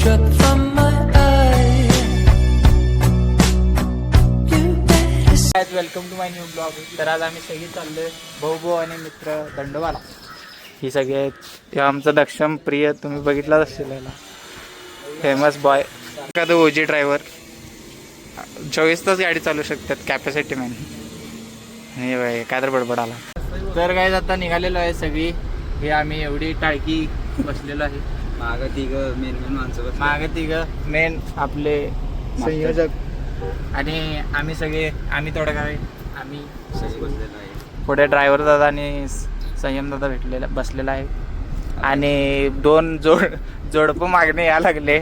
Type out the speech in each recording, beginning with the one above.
drop from my eye. Welcome to my new blog. तर आज आम्ही सगळी चाललोय भाऊ आणि मित्र दंडोबाला. ही सगळे आहेत. हे आमचं दक्षम प्रिय, तुम्ही बघितलाच असेल याला, फेमस बॉय, एखादं ओजी ड्रायव्हर, 24 तास गाडी चालू शकतात, कॅपॅसिटी मॅन. आणि काय तर बडबड आला. तर काय आता निघालेलो आहे सगळी. हे आम्ही एवढी टाळकी बसलेलो आहे. मागं तिघं मेन माणसं, मागं तिघं मेन आपले संयोजक, आणि आम्ही सगळे, आम्ही थोडं काय, आम्ही बसलेलं आहे. पुढे ड्रायव्हर दादा आणि संयम दादा बसलेला आहे. आणि दोन जोडपं मागणे या लागले,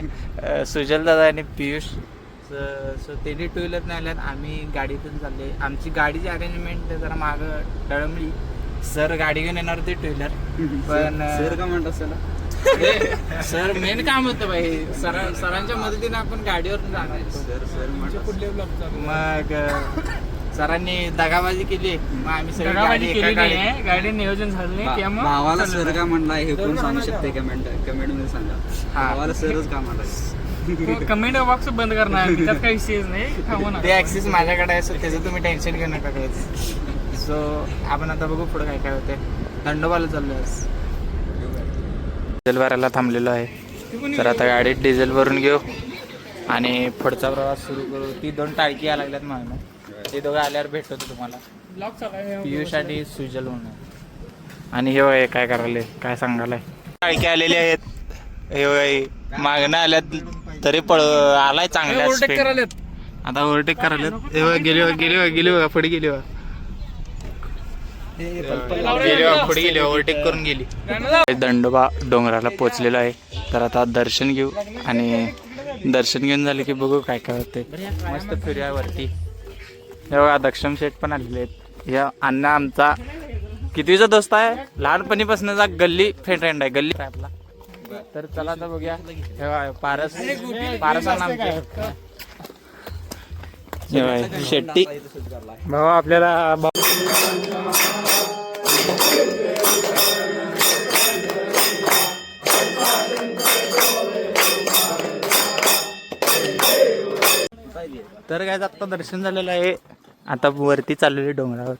सुजल दादा आणि पियुष. सो त्यांनी टू व्हीलर नाही आल्यात, आम्ही गाडीतून चालले. आमची गाडीची अरेंजमेंट जरा मागं टळमली. सर गाडी घेऊन येणार होते टू व्हीलर, पण सर का म्हणत असेल, सर मेन काम होतं भाई. सरांच्या मदतीने आपण गाडीवर जाणार. मग सरांनी दगाबाजी केली, मग आम्ही सगळी गाडी नियोजन झालं नाही. भावाला सर का म्हणला हे कोण सांगू शकते? कमेंट मध्ये सांगा. भावाला सरच का म्हणला? कमेंट बॉक्स बंद करणार, त्यात काही विषयच नाही. ते ऍक्सेस माझ्याकडे आहे, सो त्याचं तुम्ही टेन्शन घेऊ नका काहीच. सो आपण आता बघू पुढे काय काय होते. दंडोबाला चाललोय. डिझेल भरायला थांबलेलो आहे. तर आता गाडीत डिझेल भरून घेऊ आणि पुढचा प्रवास सुरू करू. ती दोन टाळकी यायला लागल्यात म्हणून, ते दोघं आल्यावर भेटतो तुम्हाला. पियुष आणि सुजल म्हणून. आणि हे वय काय करायला, काय सांगायला. टाळकी आलेली आहेत. हे वय मागणं आल्यात तरी आलाय चांगल्या. आता ओव्हरटेक करायला. गेली पुढे गेली, पुढे गेली, ओव्हरटेक करून गेली. दंडोबा डोंगराला पोहोचलेलो आहे. तर आता दर्शन घेऊ, आणि दर्शन घेऊन झाले की बघू काय काय होते. मस्त फिरूया वरती. हे बघा दक्षम शेठ पण आलेले आहेत. या अण्णा आमचा कितवीचा दोस्त आहे, लहानपणीपासूनचा गल्ली फ्रेंड आहे, गल्ली आपला. तर चला आता बघूया. हे बघा पारसा नाम शेट्टी भाऊ आपल्याला. तर काय आता दर्शन झालेलं आहे. आता वरती चाललेली डोंगरावर.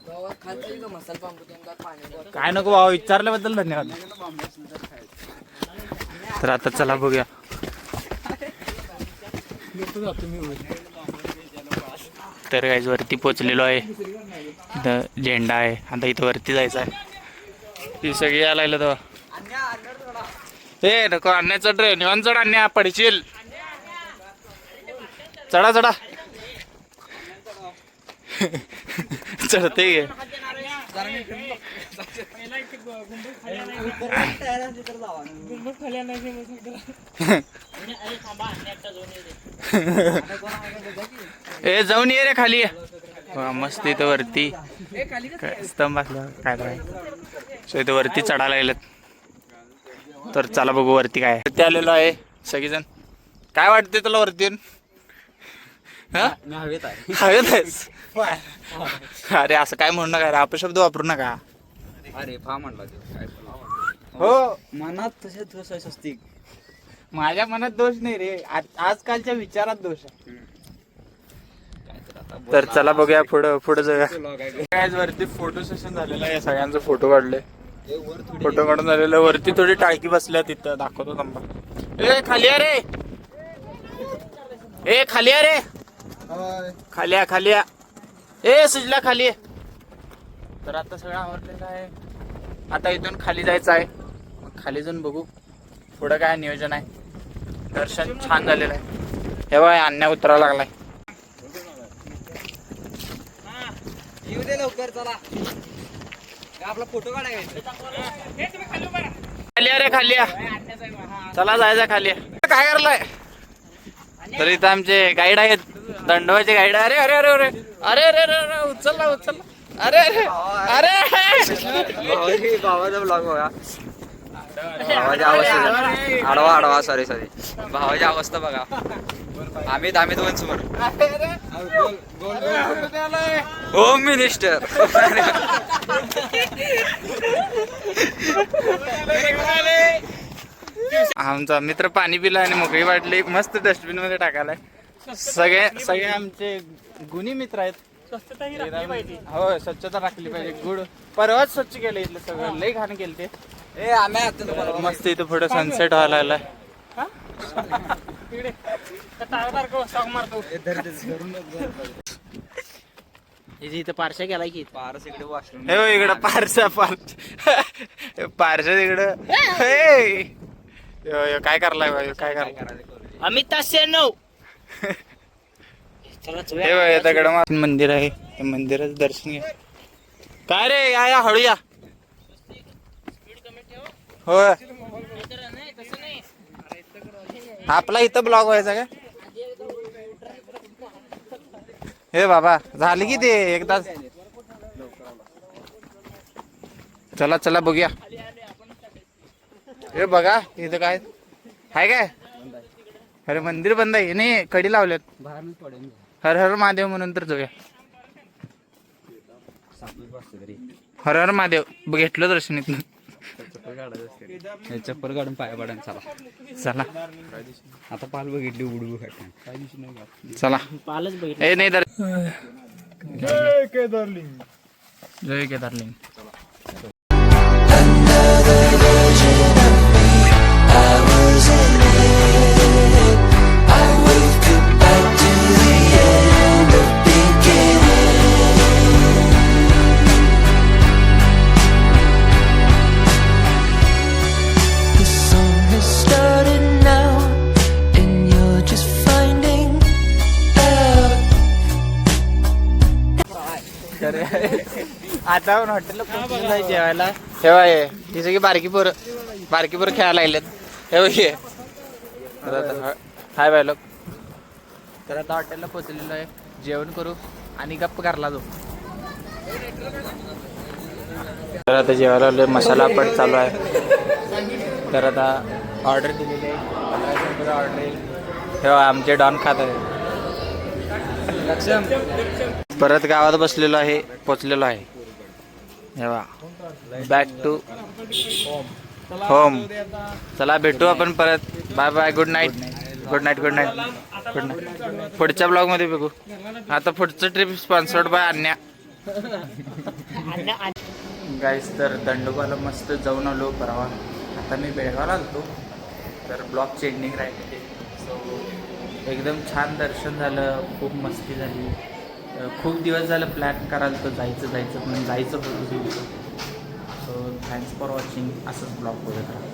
काय नको भाऊ, विचारल्याबद्दल धन्यवाद. तर आता चला बघूया. तर काय वरती पोचलेलो आहे. इथं झेंडा आहे. आता इथं वरती जायचं आहे. ती सगळी यायला लागलं तेव्हा. हे नको अन्या, चढ रे, निवांत चढ अन्या, पडशील. चढा चढा. चढते गे. ए जाऊन ये रे खाली. मस्त इथं वरती स्तंभ असल्यावर काय करायचं. इथं वरती चढायला गेलेत. तर चला बघू वरती काय. वरती आलेलो आहे सगळीजण. काय वाटते तुला वरती? हवेत आहे. हवेत आहेस? अरे असं काय म्हणू नका रे, अपशब्द वापरू नका. अरे फा म्हणला काय हो, मनात तसे दोष असते. माझ्या मनात दोष नाही रे, आजकालच्या विचारात दोष आहे. तर चला बघूया पुढे जाऊया. वरती फोटो सेशन झालेलं आहे. सगळ्यांचं फोटो काढले. फोटो काढून झालेलं. वरती थोडी टाळकी बसल्या, तिथं दाखवतो थांबा. ए खाली या रे, ए खाली या रे, खाली या. ए सुजला खाली. तर आता सगळं आवडलेलं आहे. आता इथून खाली जायचं आहे. मग खाली जाऊन बघू पुढं काय नियोजन आहे. दर्शन छान झालेलं आहे. हे बघा अन्या उतरा लागलाय. येऊ दे लवकर, चला आपला फोटो काढायचा. खाली या रे, खाली या. चला जायचं खाली. काय करलाय? तर इथं आमचे गाईड आहेत, दंडोबाचे गाईड. अरे अरे अरे अरे अरे अरे अरे उचलला. अरे अरे अरे भावाचा ब्लॉग बघा. भावाची अवस्था आडवा सॉरी भावाची अवस्था बघा. आम्ही दोन समोर होम मिनिस्टर. आमचा मित्र पाणी पिला आणि मोकळी वाटली मस्त डस्टबिन मध्ये टाकायलाय. सगळे आमचे गुणी मित्र आहेत. स्वच्छता ही राखली पाहिजे. हो स्वच्छता राखली पाहिजे. गुड परवाच स्वच्छ केलं इथलं सगळं. लई घाण केलं ते. मस्त इथं पुढे सनसेट व्हायला लागलाय. तिकडे टाळासारखं स्टॉक मारतो. इथं पारशा केलाय की पारस इकडे वॉशरूम हे इकडं पारशा तिकडं काय करलाय काय करलाय अमित तासेनो हे दगड मंदिर आहे. मंदिराचं दर्शन घ्या. काय रे या हळू या. होय आपला इथं ब्लॉग व्हायचा का? हे बाबा झालं की ते एकदा. चला चला बघूया. हे बघा इथं काय आहे काय? अरे मंदिर बंद आहे. नाही कडी लावल्यात. हर हर महादेव म्हणून तर जाऊया. हर हर महादेव घेतलं दर्शन इथनं. चप्पल काढून पाया पडा. चला चला आता पाल बघितली उडू चला. पालच बघितलं. ए नाही जय Kedarling. The song has started now, and you're just finding out. आता आपण हॉटेलला पोहोचलोय जेवायला. ठेवा हे ती सगळी बारकी पोरं खेळायला लागलेत. हे हाय बाय लोक. तर आता हॉटेलला पोहोचलेलो आहे. जेवण करू आणि गप्प करला जाऊ. तर आता जेवायला आलोय. मसाला पट चालू आहे. तर आता ऑर्डर दिलेली आहे. 1500 रुपये ऑर्डर येईल. तेव्हा आमचे डॉन खात आहे. परत गावात बसलेलो आहे. पोचलेलो आहे. हेवा बॅक टू होम. चला भेटू आपण परत. Bye bye. Good night. Good night. Good night. Good night. पुढच्या ब्लॉग मध्ये बघू. आता पुढचं trip sponsored by Anya. Guys तर दंडोबाला मस्त जाऊन आलो परवा. आता मी बेळगावला आलतो. तर ब्लॉग चेंजिंग राहिले. सो एकदम छान दर्शन झालं. खूप मस्ती झाली. खूप दिवस झालं प्लॅन करायला तर जायचं म्हणून जायचं होतं. So thanks for watching. असंच ब्लॉग बघत राहा.